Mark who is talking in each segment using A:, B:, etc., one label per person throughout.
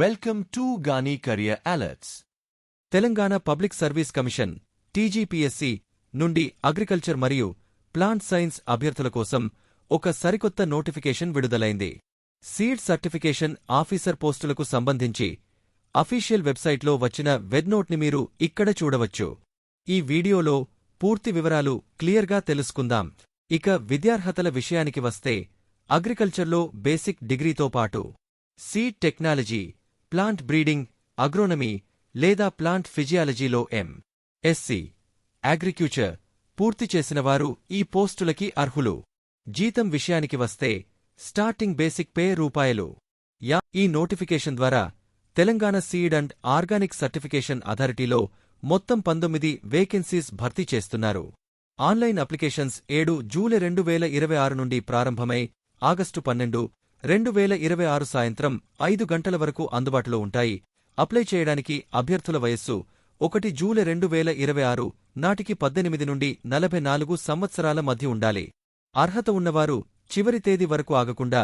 A: Welcome to గానీ career alerts.
B: Telangana public service commission TGPSC నుండి agriculture మరియు ప్లాంట్ సైన్స్ అభ్యర్థుల కోసం ఒక సరికొత్త నోటిఫికేషన్ విడుదలైంది. సీడ్ సర్టిఫికేషన్ ఆఫీసర్ పోస్టులకు సంబంధించి అఫీషియల్ వెబ్సైట్లో వచ్చిన వెబ్నోట్ని మీరు ఇక్కడ చూడవచ్చు. ఈ వీడియోలో పూర్తి వివరాలు క్లియర్గా తెలుసుకుందాం. ఇక విద్యార్హతల విషయానికి వస్తే అగ్రికల్చర్లో బేసిక్ డిగ్రీతో పాటు seed technology, plant breeding, agronomy లేదా ప్లాంట్ ఫిజియాలజీలో ఎం.ఎస్సీ, అగ్రికల్చర్ పూర్తి చేసినవారు ఈ పోస్టులకి అర్హులు. జీతం విషయానికి వస్తే స్టార్టింగ్ బేసిక్ పే రూపాయలు. ఈ నోటిఫికేషన్ ద్వారా Telangana seed and organic certification అథారిటీలో మొత్తం 19 వేకెన్సీస్ భర్తీ చేస్తున్నారు. ఆన్లైన్ అప్లికేషన్స్ 7 జూలై 2026 నుండి ప్రారంభమై ఆగస్టు 12, 2026 సాయంత్రం 5 గంటల వరకు అందుబాటులో ఉంటాయి. అప్లై చేయడానికి అభ్యర్థుల వయస్సు 1 జూలై 2026 నాటికి 18 నుండి 44 సంవత్సరాల మధ్య ఉండాలి. అర్హత ఉన్నవారు చివరి తేదీ వరకు ఆగకుండా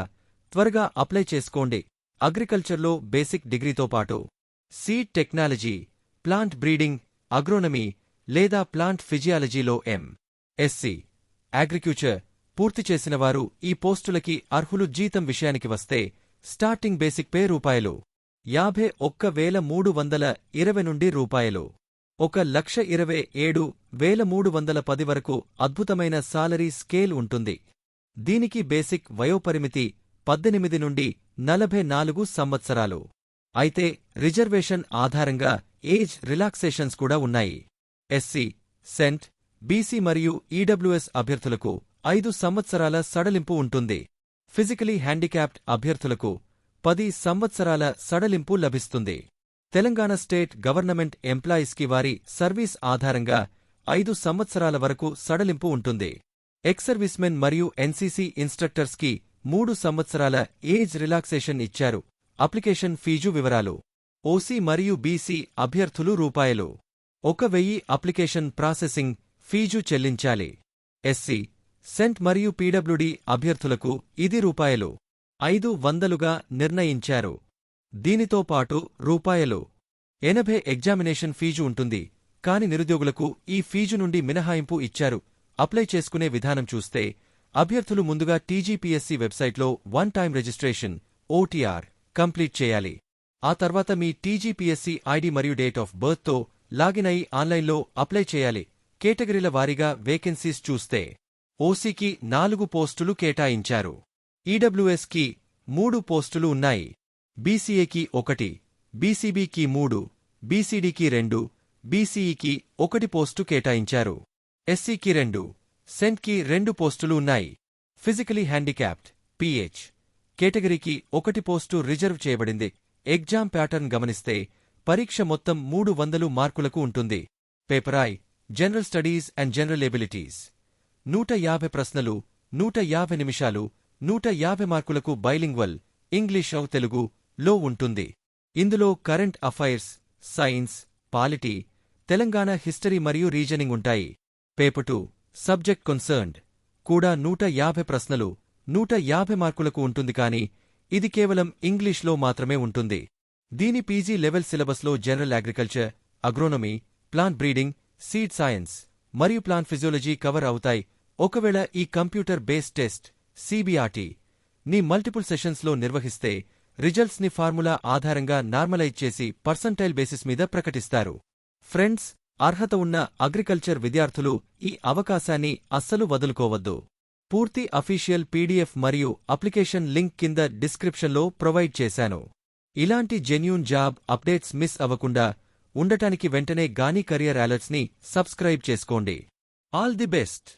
B: త్వరగా అప్లై చేసుకోండి. అగ్రికల్చర్లో బేసిక్ డిగ్రీతో పాటు seed technology, plant breeding, agronomy లేదా ప్లాంట్ ఫిజియాలజీలో ఎం.ఎస్సీ, అగ్రికల్చర్ పూర్తి చేసినవారు ఈ పోస్టులకి అర్హులు. జీతం విషయానికి వస్తే స్టార్టింగ్ బేసిక్ పే రూపాయలు 51,320 నుండి రూపాయలు 1,27,310 వరకు అద్భుతమైన సాలరీ స్కేల్ ఉంటుంది. దీనికి బేసిక్ వయోపరిమితి 18 నుండి 44 సంవత్సరాలు. అయితే రిజర్వేషన్ ఆధారంగా ఏజ్ రిలాక్సేషన్స్ కూడా ఉన్నాయి. ఎస్సీ, సెంట్, బీసీ మరియు ఈడబ్ల్యూఎస్ అభ్యర్థులకు 5 సంవత్సరాల సడలింపు ఉంటుంది. ఫిజికలీ హ్యాండిక్యాప్డ్ అభ్యర్థులకు 10 సంవత్సరాల సడలింపు లభిస్తుంది. తెలంగాణ స్టేట్ గవర్నమెంట్ ఎంప్లాయీస్కి వారి సర్వీస్ ఆధారంగా 5 సంవత్సరాల వరకు సడలింపు ఉంటుంది. ఎక్స్-సర్వీస్మెన్ మరియు ఎన్సీసీ ఇన్స్ట్రక్టర్స్కి 3 సంవత్సరాల ఏజ్ రిలాక్సేషన్ ఇచ్చారు. అప్లికేషన్ ఫీజు వివరాలు. ఓసీ మరియు బీసీ అభ్యర్థులు రూపాయలు 1,000 అప్లికేషన్ ప్రాసెసింగ్ ఫీజు చెల్లించాలి. ఎస్సీ, సెంట్ మరియు పీడబ్ల్యూడీ అభ్యర్థులకు ఇది రూపాయలు 500గా నిర్ణయించారు. దీనితో పాటు రూపాయలు 80 ఎగ్జామినేషన్ ఫీజు ఉంటుంది. కాని నిరుద్యోగులకు ఈ ఫీజు నుండి మినహాయింపు ఇచ్చారు. అప్లై చేసుకునే విధానం చూస్తే అభ్యర్థులు ముందుగా టీజీపీఎస్సీ వెబ్సైట్లో 1 టైమ్ రిజిస్ట్రేషన్ ఓటీఆర్ కంప్లీట్ చేయాలి. ఆ తర్వాత మీ టీజీపీఎస్సీ ఐడి మరియు డేట్ ఆఫ్ బర్త్తో లాగిన్ అయి ఆన్లైన్లో అప్లై చేయాలి. కేటగిరీల వారీగా వేకెన్సీస్ చూస్తే ఓసీకి 4 పోస్టులు కేటాయించారు. ఈడబ్ల్యూఎస్కి 3 పోస్టులు ఉన్నాయి. బీసీఏకి 1, బీసీబీకి 3, బీసీడీకి 2, బీసీఈకి 1 పోస్టు కేటాయించారు. ఎస్సీకి 2, సెంట్కి 2 పోస్టులు ఉన్నాయి. ఫిజికలీ హ్యాండిక్యాప్డ్ పీహెచ్ కేటగిరీకి 1 పోస్టు రిజర్వ్ చేయబడింది. ఎగ్జామ్ ప్యాటర్న్ గమనిస్తే పరీక్ష మొత్తం 300 మార్కులకు ఉంటుంది. పేపరాయ్, general studies and general abilities 150 ప్రశ్నలు, 150 నిమిషాలు, 150 మార్కులకు బైలింగ్వల్ ఇంగ్లీష్ తెలుగు లో ఉంటుంది. ఇందులో current affairs, science, polity, Telangana history మరియు రీజనింగ్ ఉంటాయి. పేపర్ 2 సబ్జెక్ట్ కన్సర్న్డ్ కూడా 150 ప్రశ్నలు, 150 మార్కులకు ఉంటుంది. కానీ ఇది కేవలం ఇంగ్లీష్లో మాత్రమే ఉంటుంది. దీని పీజీ లెవెల్ సిలబస్లో general agriculture, agronomy, plant breeding, seed science మరియు ప్లాంట్ ఫిజియాలజీ కవర్ అవుతాయి. ఒకవేళ ఈ కంప్యూటర్ బేస్డ్ టెస్ట్ సీబీఆర్టీ ని మల్టిపుల్ సెషన్స్లో నిర్వహిస్తే రిజల్ట్స్ ని ఫార్ములా ఆధారంగా నార్మలైజ్ చేసి పర్సంటైల్ బేసిస్ మీద ప్రకటిస్తారు. ఫ్రెండ్స్, అర్హత ఉన్న అగ్రికల్చర్ విద్యార్థులు ఈ అవకాశాన్ని అస్సలు వదులుకోవద్దు. పూర్తి అఫీషియల్ పీడీఎఫ్ మరియు అప్లికేషన్ లింక్ కింద డిస్క్రిప్షన్లో ప్రొవైడ్ చేశాను. ఇలాంటి జెన్యూన్ జాబ్ అప్డేట్స్ మిస్ అవ్వకుండా ఉండటానికి వెంటనే గానీ కెరియర్ అలర్ట్స్ ని సబ్స్క్రైబ్ చేసుకోండి. All the best.